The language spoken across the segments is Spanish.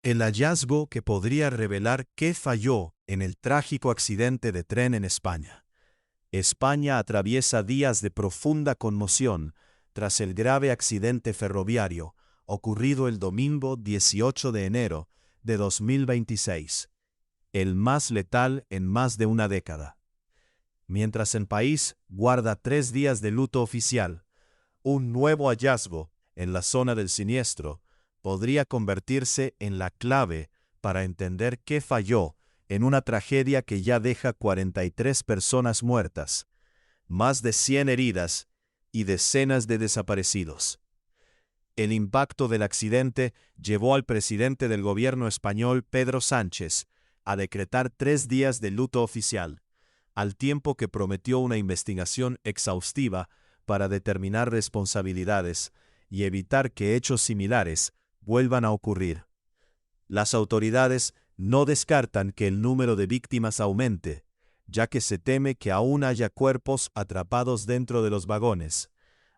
El hallazgo que podría revelar qué falló en el trágico accidente de tren en España. España atraviesa días de profunda conmoción tras el grave accidente ferroviario ocurrido el domingo 18 de enero de 2026, el más letal en más de una década. Mientras el país guarda 3 días de luto oficial, un nuevo hallazgo en la zona del siniestro podría convertirse en la clave para entender qué falló en una tragedia que ya deja 43 personas muertas, más de 100 heridas y decenas de desaparecidos. El impacto del accidente llevó al presidente del gobierno español, Pedro Sánchez, a decretar 3 días de luto oficial, al tiempo que prometió una investigación exhaustiva para determinar responsabilidades y evitar que hechos similares vuelvan a ocurrir. Las autoridades no descartan que el número de víctimas aumente, ya que se teme que aún haya cuerpos atrapados dentro de los vagones,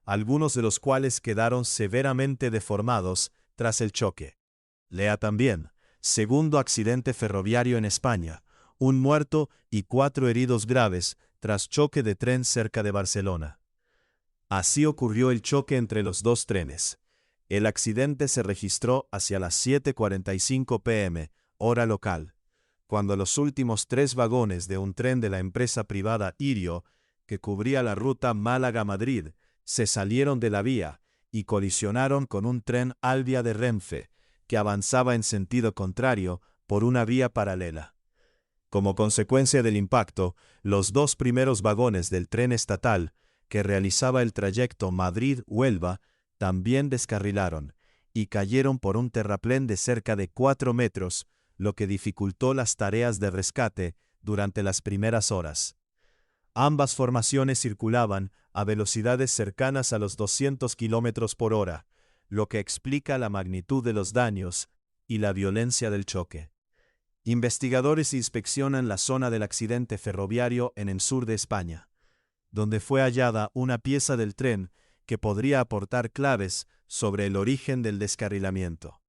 algunos de los cuales quedaron severamente deformados tras el choque. Lea también: segundo accidente ferroviario en España, 1 muerto y 4 heridos graves tras choque de tren cerca de Barcelona. Así ocurrió el choque entre los 2 trenes. El accidente se registró hacia las 7:45 p.m., hora local, cuando los últimos 3 vagones de un tren de la empresa privada Irio, que cubría la ruta Málaga-Madrid, se salieron de la vía y colisionaron con un tren Alvia de Renfe, que avanzaba en sentido contrario por una vía paralela. Como consecuencia del impacto, los 2 primeros vagones del tren estatal, que realizaba el trayecto Madrid-Huelva, también descarrilaron y cayeron por un terraplén de cerca de 4 metros, lo que dificultó las tareas de rescate durante las primeras horas. Ambas formaciones circulaban a velocidades cercanas a los 200 kilómetros por hora, lo que explica la magnitud de los daños y la violencia del choque. Investigadores inspeccionan la zona del accidente ferroviario en el sur de España, donde fue hallada una pieza del tren que podría aportar claves sobre el origen del descarrilamiento.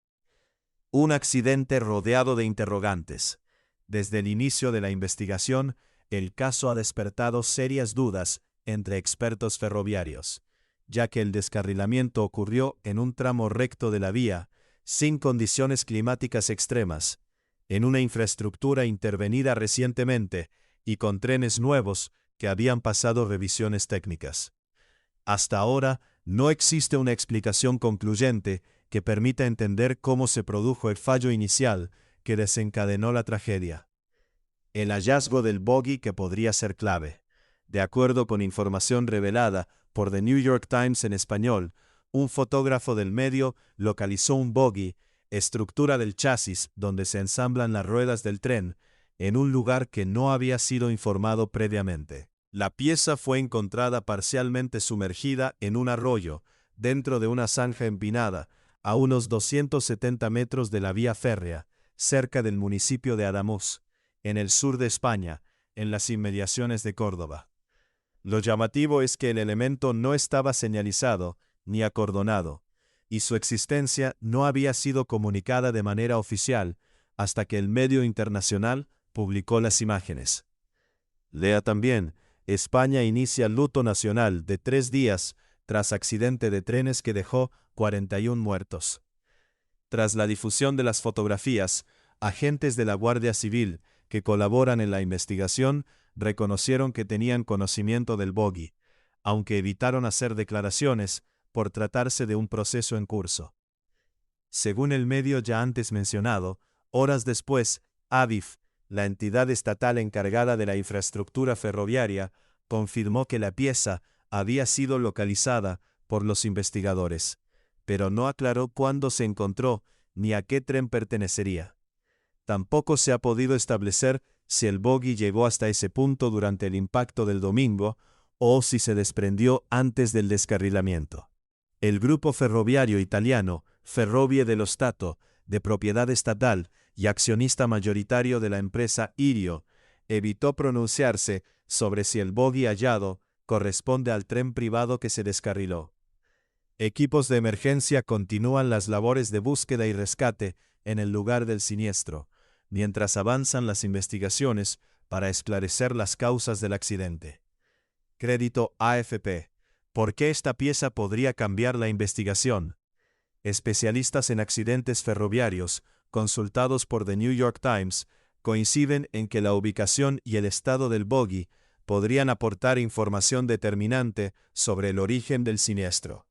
Un accidente rodeado de interrogantes. Desde el inicio de la investigación, el caso ha despertado serias dudas entre expertos ferroviarios, ya que el descarrilamiento ocurrió en un tramo recto de la vía, sin condiciones climáticas extremas, en una infraestructura intervenida recientemente y con trenes nuevos que habían pasado revisiones técnicas. Hasta ahora, no existe una explicación concluyente que permita entender cómo se produjo el fallo inicial que desencadenó la tragedia. El hallazgo del bogie que podría ser clave. De acuerdo con información revelada por The New York Times en español, un fotógrafo del medio localizó un bogie, estructura del chasis donde se ensamblan las ruedas del tren, en un lugar que no había sido informado previamente. La pieza fue encontrada parcialmente sumergida en un arroyo, dentro de una zanja empinada, a unos 270 metros de la vía férrea, cerca del municipio de Ademuz, en el sur de España, en las inmediaciones de Córdoba. Lo llamativo es que el elemento no estaba señalizado ni acordonado, y su existencia no había sido comunicada de manera oficial hasta que el medio internacional publicó las imágenes. Lea también: España inicia luto nacional de 3 días tras accidente de trenes que dejó 41 muertos. Tras la difusión de las fotografías, agentes de la Guardia Civil que colaboran en la investigación reconocieron que tenían conocimiento del bogie, aunque evitaron hacer declaraciones por tratarse de un proceso en curso. Según el medio ya antes mencionado, horas después, Adif, la entidad estatal encargada de la infraestructura ferroviaria, confirmó que la pieza había sido localizada por los investigadores, pero no aclaró cuándo se encontró ni a qué tren pertenecería. Tampoco se ha podido establecer si el bogie llegó hasta ese punto durante el impacto del domingo o si se desprendió antes del descarrilamiento. El grupo ferroviario italiano Ferrovie dello Stato, de propiedad estatal y accionista mayoritario de la empresa Irio, evitó pronunciarse sobre si el bogie hallado corresponde al tren privado que se descarriló. Equipos de emergencia continúan las labores de búsqueda y rescate en el lugar del siniestro, mientras avanzan las investigaciones para esclarecer las causas del accidente. Crédito AFP. ¿Por qué esta pieza podría cambiar la investigación? Especialistas en accidentes ferroviarios, consultados por The New York Times, coinciden en que la ubicación y el estado del bogie podrían aportar información determinante sobre el origen del siniestro.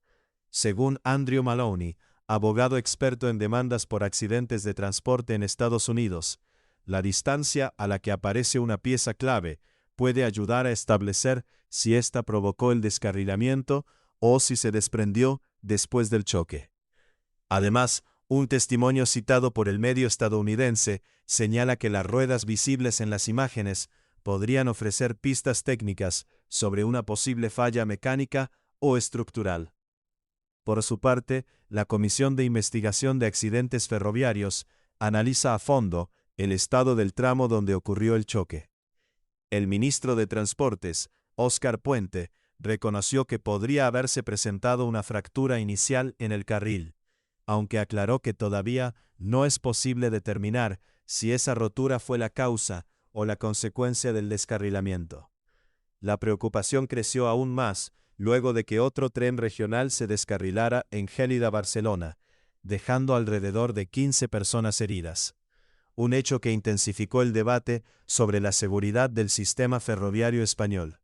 Según Andrew Maloney, abogado experto en demandas por accidentes de transporte en Estados Unidos, la distancia a la que aparece una pieza clave puede ayudar a establecer si ésta provocó el descarrilamiento o si se desprendió después del choque. Además, un testimonio citado por el medio estadounidense señala que las ruedas visibles en las imágenes podrían ofrecer pistas técnicas sobre una posible falla mecánica o estructural. Por su parte, la Comisión de Investigación de Accidentes Ferroviarios analiza a fondo el estado del tramo donde ocurrió el choque. El ministro de Transportes, Óscar Puente, reconoció que podría haberse presentado una fractura inicial en el carril, aunque aclaró que todavía no es posible determinar si esa rotura fue la causa o la consecuencia del descarrilamiento. La preocupación creció aún más luego de que otro tren regional se descarrilara en Gélida, Barcelona, dejando alrededor de 15 personas heridas. Un hecho que intensificó el debate sobre la seguridad del sistema ferroviario español.